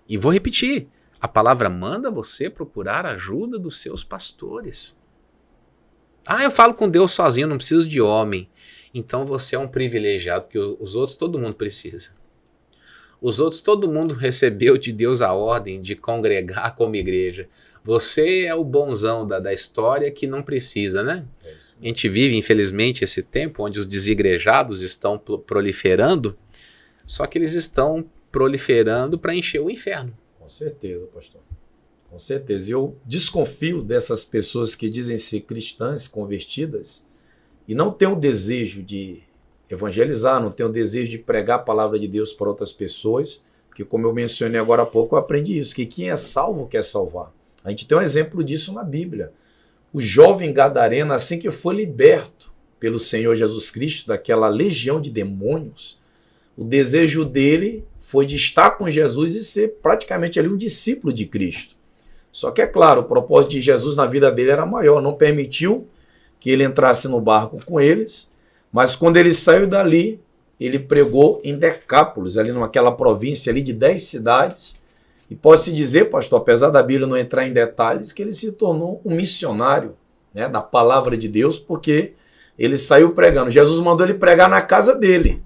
E vou repetir, a palavra manda você procurar a ajuda dos seus pastores. Ah, eu falo com Deus sozinho, não preciso de homem. Então você é um privilegiado, porque os outros todo mundo precisa. Os outros todo mundo recebeu de Deus a ordem de congregar como igreja. Você é o bonzão da história que não precisa, né? A gente vive, infelizmente, esse tempo onde os desigrejados estão proliferando, só que eles estão proliferando para encher o inferno. Com certeza, pastor. Com certeza. Eu desconfio dessas pessoas que dizem ser cristãs, convertidas, e não têm o desejo de evangelizar, não têm o desejo de pregar a palavra de Deus para outras pessoas, porque como eu mencionei agora há pouco, eu aprendi isso, que quem é salvo quer salvar. A gente tem um exemplo disso na Bíblia. O jovem gadareno, assim que foi liberto pelo Senhor Jesus Cristo, daquela legião de demônios, o desejo dele foi de estar com Jesus e ser praticamente ali um discípulo de Cristo. Só que é claro, o propósito de Jesus na vida dele era maior, não permitiu que ele entrasse no barco com eles, mas quando ele saiu dali, ele pregou em Decápolis, ali naquela província ali de 10 cidades, e pode-se dizer, pastor, apesar da Bíblia não entrar em detalhes, que ele se tornou um missionário, né, da palavra de Deus, porque ele saiu pregando. Jesus mandou ele pregar na casa dele,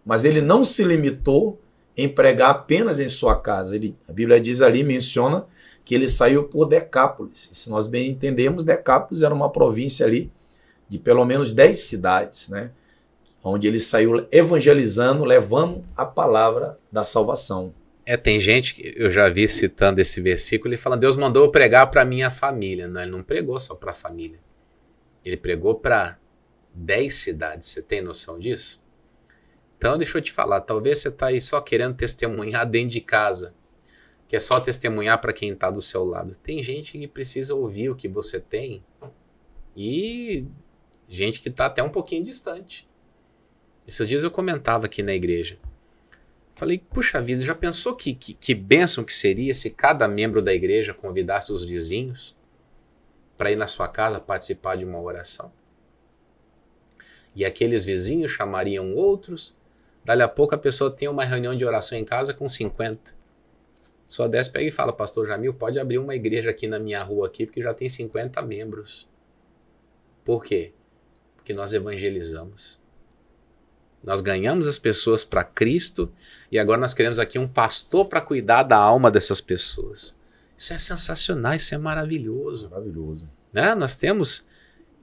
mas ele não se limitou em pregar apenas em sua casa. A Bíblia diz ali, menciona que ele saiu por Decápolis. E se nós bem entendemos, Decápolis era uma província ali de pelo menos 10 cidades, né, onde ele saiu evangelizando, levando a palavra da salvação. Tem gente que eu já vi citando esse versículo e falando, Deus mandou eu pregar para minha família. Não, ele não pregou só para a família. Ele pregou para 10 cidades. Você tem noção disso? Então deixa eu te falar, talvez você está aí só querendo testemunhar dentro de casa. que é só testemunhar para quem está do seu lado. Tem gente que precisa ouvir o que você tem e gente que está até um pouquinho distante. Esses dias eu comentava aqui na igreja. Falei, puxa vida, já pensou que bênção que seria se cada membro da igreja convidasse os vizinhos para ir na sua casa participar de uma oração? E aqueles vizinhos chamariam outros. Dali a pouco a pessoa tem uma reunião de oração em casa com 50. Só desce, pega e fala, pastor Jamil, pode abrir uma igreja aqui na minha rua aqui, porque já tem 50 membros. Por quê? Porque nós evangelizamos. Nós ganhamos as pessoas para Cristo e agora nós queremos aqui um pastor para cuidar da alma dessas pessoas. Isso é sensacional, isso é maravilhoso. Maravilhoso. Né? Nós temos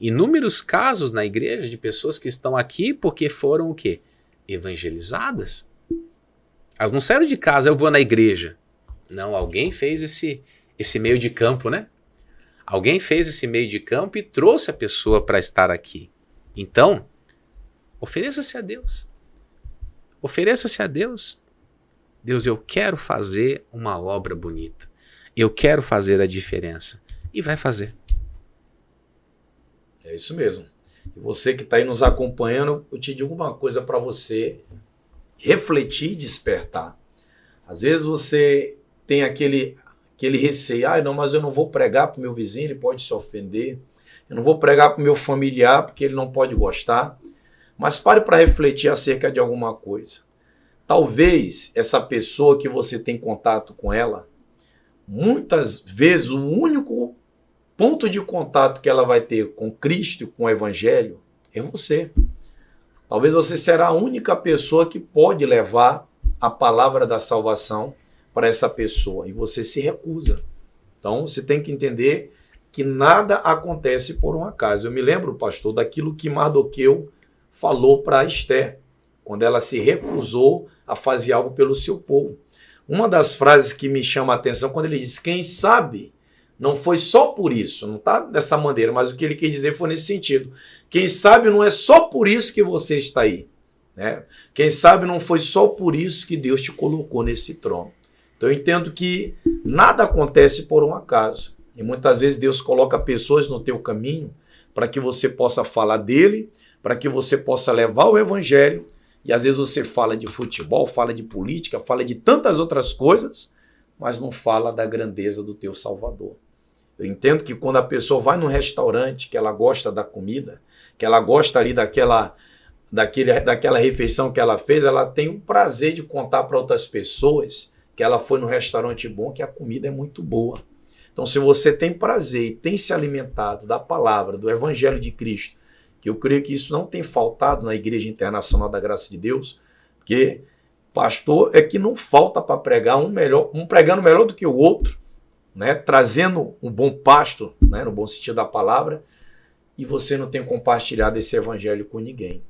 inúmeros casos na igreja de pessoas que estão aqui porque foram o quê? Evangelizadas. Elas não saíram de casa, eu vou na igreja. Não, alguém fez esse meio de campo, né? Alguém fez esse meio de campo e trouxe a pessoa para estar aqui. Então, ofereça-se a Deus. Ofereça-se a Deus. Deus, eu quero fazer uma obra bonita. Eu quero fazer a diferença. E vai fazer. É isso mesmo. E você que está aí nos acompanhando, eu te digo uma coisa para você refletir e despertar. Às vezes você tem aquele receio, não, mas eu não vou pregar para o meu vizinho, ele pode se ofender. Eu não vou pregar para o meu familiar, porque ele não pode gostar. Mas pare para refletir acerca de alguma coisa. Talvez essa pessoa que você tem contato com ela, muitas vezes o único ponto de contato que ela vai ter com Cristo, com o Evangelho, é você. Talvez você será a única pessoa que pode levar a palavra da salvação para essa pessoa e você se recusa. Então você tem que entender que nada acontece por um acaso. Eu me lembro, pastor, daquilo que Mardoqueu falou para Esther, quando ela se recusou a fazer algo pelo seu povo. Uma das frases que me chama a atenção, quando ele diz, quem sabe, não foi só por isso, não está dessa maneira, mas o que ele quer dizer foi nesse sentido. Quem sabe não é só por isso que você está aí. Né? Quem sabe não foi só por isso que Deus te colocou nesse trono. Então eu entendo que nada acontece por um acaso. E muitas vezes Deus coloca pessoas no teu caminho para que você possa falar dele, para que você possa levar o evangelho. E às vezes você fala de futebol, fala de política, fala de tantas outras coisas, mas não fala da grandeza do teu Salvador. Eu entendo que quando a pessoa vai num restaurante, que ela gosta da comida, que ela gosta ali daquela refeição que ela fez, ela tem o prazer de contar para outras pessoas que ela foi num restaurante bom, que a comida é muito boa. Então, se você tem prazer e tem se alimentado da palavra, do Evangelho de Cristo, que eu creio que isso não tem faltado na Igreja Internacional da Graça de Deus, porque pastor é que não falta para pregar, um pregando melhor do que o outro, né? Trazendo um bom pasto, né? No bom sentido da palavra, e você não tem compartilhado esse Evangelho com ninguém.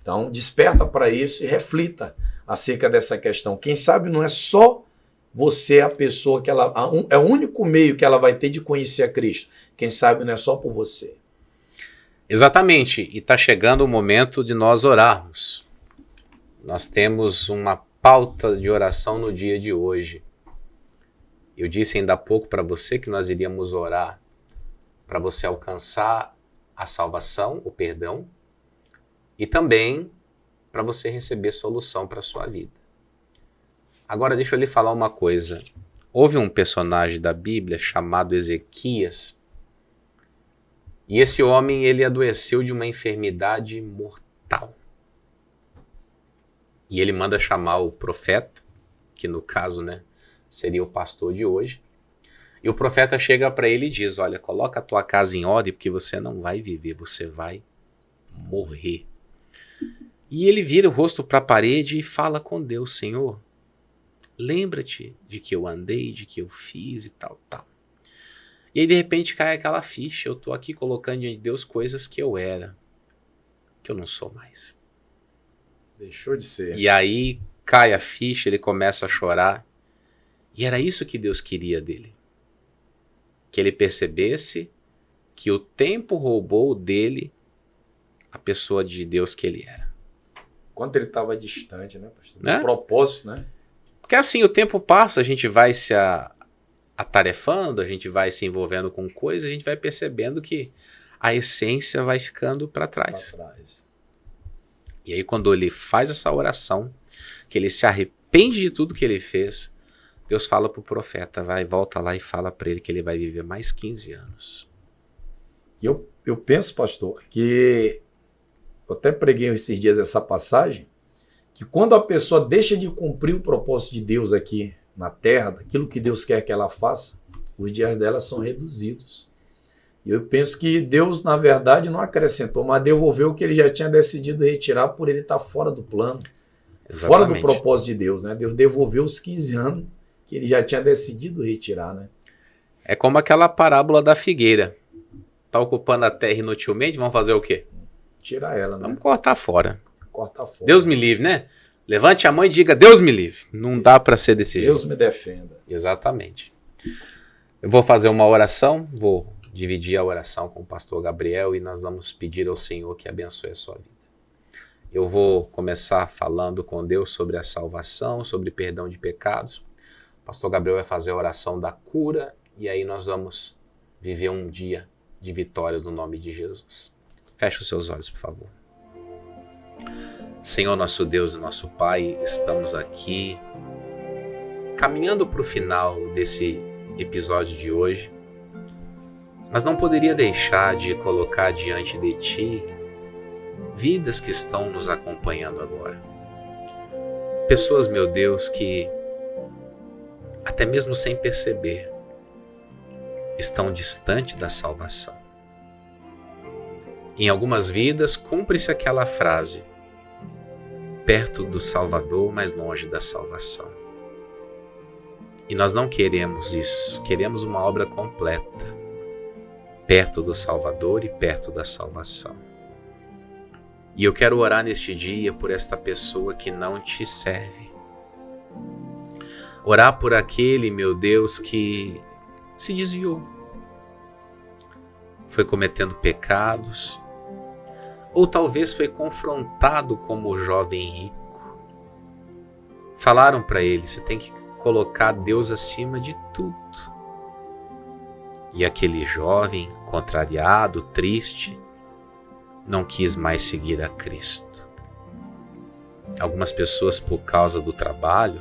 Então, desperta para isso e reflita acerca dessa questão. Quem sabe não é só você a pessoa que é o único meio que ela vai ter de conhecer a Cristo. Quem sabe não é só por você. Exatamente. E está chegando o momento de nós orarmos. Nós temos uma pauta de oração no dia de hoje. Eu disse ainda há pouco para você que nós iríamos orar para você alcançar a salvação, o perdão, e também para você receber solução para a sua vida. Agora deixa eu lhe falar uma coisa. Houve um personagem da Bíblia chamado Ezequias, e esse homem ele adoeceu de uma enfermidade mortal. E ele manda chamar o profeta, que no caso, né, seria o pastor de hoje. E o profeta chega para ele e diz, olha, coloca a tua casa em ordem porque você não vai viver, você vai morrer. E ele vira o rosto para a parede e fala com Deus, Senhor, lembra-te de que eu andei, de que eu fiz e tal, tal. E aí de repente cai aquela ficha, eu estou aqui colocando diante de Deus coisas que eu era, que eu não sou mais. Deixou de ser. E aí cai a ficha, ele começa a chorar. E era isso que Deus queria dele. Que ele percebesse que o tempo roubou dele a pessoa de Deus que ele era. Quanto ele estava distante, né, pastor? Né? Do propósito, né? Porque Porque assim, o tempo passa, a gente vai se atarefando, a gente vai se envolvendo com coisas, a gente vai percebendo que a essência vai ficando para trás. E aí quando ele faz essa oração, que ele se arrepende de tudo que ele fez, Deus fala para o profeta, volta lá e fala para ele que ele vai viver mais 15 anos. E eu penso, pastor, que eu até preguei esses dias essa passagem, que quando a pessoa deixa de cumprir o propósito de Deus aqui na terra, daquilo que Deus quer que ela faça, os dias dela são reduzidos. E eu penso que Deus, na verdade, não acrescentou, mas devolveu o que ele já tinha decidido retirar por ele estar fora do plano, fora do propósito de Deus, né? Deus devolveu os 15 anos que ele já tinha decidido retirar, né? É como aquela parábola da figueira. Tá ocupando a terra inutilmente, vamos fazer o quê? Tirar ela, né? Vamos cortar fora. Cortar fora. Deus me livre, né? Levante a mão e diga, Deus me livre. Não dá para ser desse jeito. Deus me defenda. Exatamente. Eu vou fazer uma oração, vou dividir a oração com o pastor Gabriel e nós vamos pedir ao Senhor que abençoe a sua vida. Eu vou começar falando com Deus sobre a salvação, sobre perdão de pecados. O pastor Gabriel vai fazer a oração da cura e aí nós vamos viver um dia de vitórias no nome de Jesus. Feche os seus olhos, por favor. Senhor, nosso Deus e nosso Pai, estamos aqui caminhando para o final desse episódio de hoje, mas não poderia deixar de colocar diante de Ti vidas que estão nos acompanhando agora. Pessoas, meu Deus, que até mesmo sem perceber, estão distante da salvação. Em algumas vidas, cumpre-se aquela frase, perto do Salvador, mas longe da salvação. E nós não queremos isso, queremos uma obra completa, perto do Salvador e perto da salvação. E eu quero orar neste dia por esta pessoa que não te serve. Orar por aquele, meu Deus, que se desviou, foi cometendo pecados, ou talvez foi confrontado como o jovem rico. Falaram para ele, você tem que colocar Deus acima de tudo. E aquele jovem, contrariado, triste, não quis mais seguir a Cristo. Algumas pessoas, por causa do trabalho,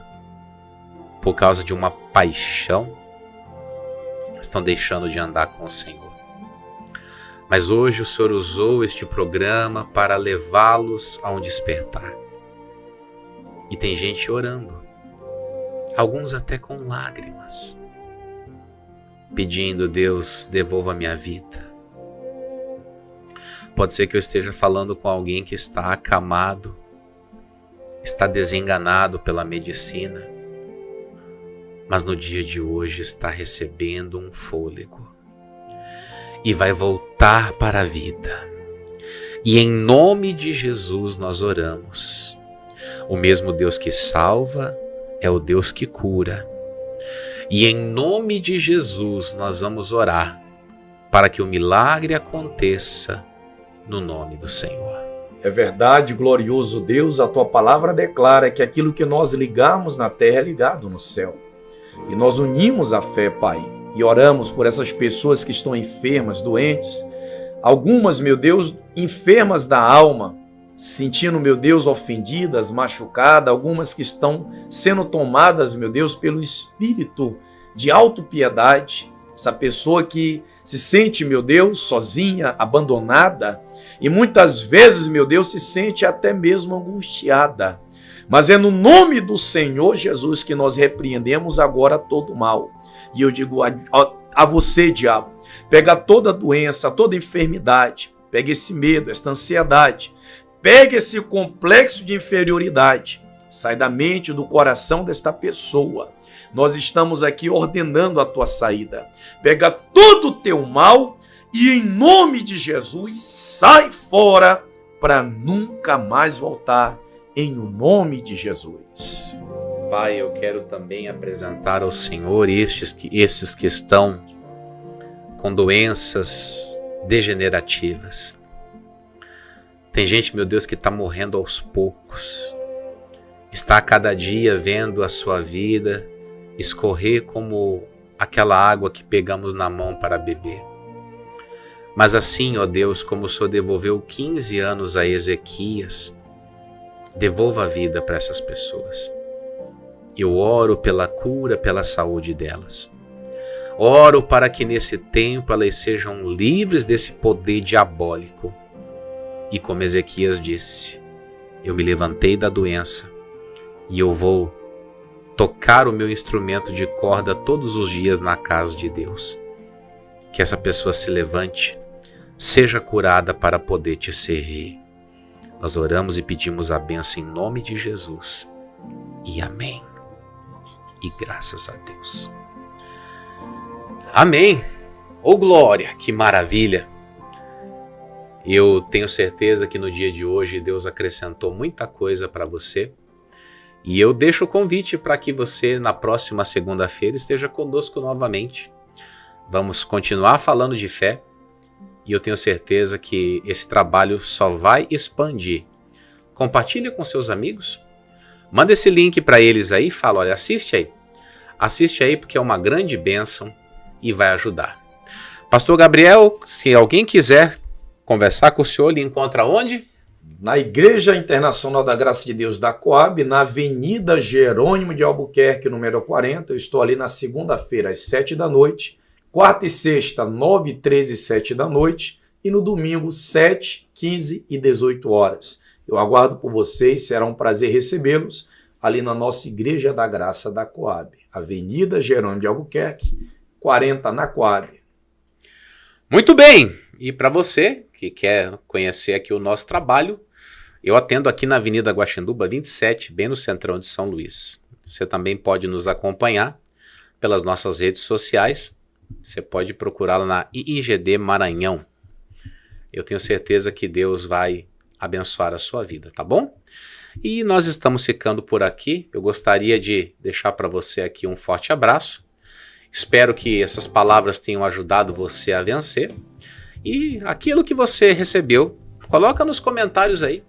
por causa de uma paixão, estão deixando de andar com o Senhor. Mas hoje o Senhor usou este programa para levá-los a um despertar. E tem gente orando, alguns até com lágrimas, pedindo, Deus, devolva minha vida. Pode ser que eu esteja falando com alguém que está acamado, está desenganado pela medicina, mas no dia de hoje está recebendo um fôlego e vai voltar para a vida. E em nome de Jesus nós oramos. O mesmo Deus que salva é o Deus que cura. E em nome de Jesus nós vamos orar para que o milagre aconteça no nome do Senhor. É verdade, glorioso Deus, a tua palavra declara que aquilo que nós ligamos na terra é ligado no céu. E nós unimos a fé, Pai, e oramos por essas pessoas que estão enfermas, doentes, algumas, meu Deus, enfermas da alma, sentindo, meu Deus, ofendidas, machucadas, algumas que estão sendo tomadas, meu Deus, pelo espírito de autopiedade, essa pessoa que se sente, meu Deus, sozinha, abandonada, e muitas vezes, meu Deus, se sente até mesmo angustiada. Mas é no nome do Senhor Jesus que nós repreendemos agora todo o mal. E eu digo a você, diabo, pega toda doença, toda enfermidade, pega esse medo, esta ansiedade, pega esse complexo de inferioridade, sai da mente e do coração desta pessoa. Nós estamos aqui ordenando a tua saída. Pega todo o teu mal e em nome de Jesus sai fora para nunca mais voltar. Em o nome de Jesus. Pai, eu quero também apresentar ao Senhor esses que estão com doenças degenerativas. Tem gente, meu Deus, que está morrendo aos poucos. está a cada dia vendo a sua vida escorrer como aquela água que pegamos na mão para beber. Mas assim, ó Deus, como o Senhor devolveu 15 anos a Ezequias, devolva a vida para essas pessoas. Eu oro pela cura, pela saúde delas. Oro para que nesse tempo elas sejam livres desse poder diabólico. E como Ezequias disse, eu me levantei da doença e eu vou tocar o meu instrumento de corda todos os dias na casa de Deus. Que essa pessoa se levante, seja curada para poder te servir. Nós oramos e pedimos a bênção em nome de Jesus. E amém. E graças a Deus. Amém. Ô glória, que maravilha. Eu tenho certeza que no dia de hoje Deus acrescentou muita coisa para você. E eu deixo o convite para que você na próxima segunda-feira esteja conosco novamente. Vamos continuar falando de fé. E eu tenho certeza que esse trabalho só vai expandir. Compartilhe com seus amigos. Manda esse link para eles aí e fala, olha, assiste aí. Assiste aí porque é uma grande bênção e vai ajudar. Pastor Gabriel, se alguém quiser conversar com o senhor, ele encontra onde? Na Igreja Internacional da Graça de Deus da Coab, na Avenida Jerônimo de Albuquerque, número 40. Eu estou ali na segunda-feira, às 7 da noite. Quarta e sexta, 9, 13 e 7 da noite. E no domingo, 7, 15 e 18 horas. Eu aguardo por vocês, será um prazer recebê-los ali na nossa Igreja da Graça da Coab. Avenida Jerônimo de Albuquerque, 40 na Coab. Muito bem! E para você que quer conhecer aqui o nosso trabalho, eu atendo aqui na Avenida Guaxinduba 27, bem no centrão de São Luís. Você também pode nos acompanhar pelas nossas redes sociais. Você pode procurá-la na IIGD Maranhão. Eu tenho certeza que Deus vai abençoar a sua vida, tá bom? E nós estamos ficando por aqui. Eu gostaria de deixar para você aqui um forte abraço. Espero que essas palavras tenham ajudado você a vencer. E aquilo que você recebeu, coloca nos comentários aí.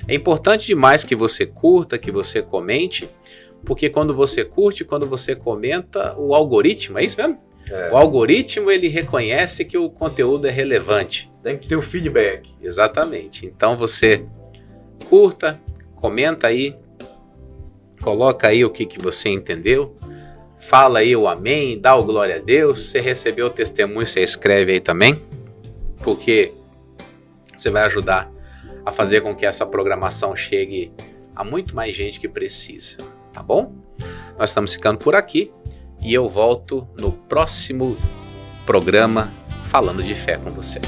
É importante demais que você curta, que você comente, porque quando você curte, quando você comenta, o algoritmo, é isso mesmo? O algoritmo, ele reconhece que o conteúdo é relevante. Tem que ter o feedback. Exatamente. Então você curta, comenta aí, coloca aí o que você entendeu, fala aí o amém, dá o glória a Deus. Se você recebeu o testemunho, você escreve aí também, porque você vai ajudar a fazer com que essa programação chegue a muito mais gente que precisa, tá bom? Nós estamos ficando por aqui. E eu volto no próximo programa falando de fé com você.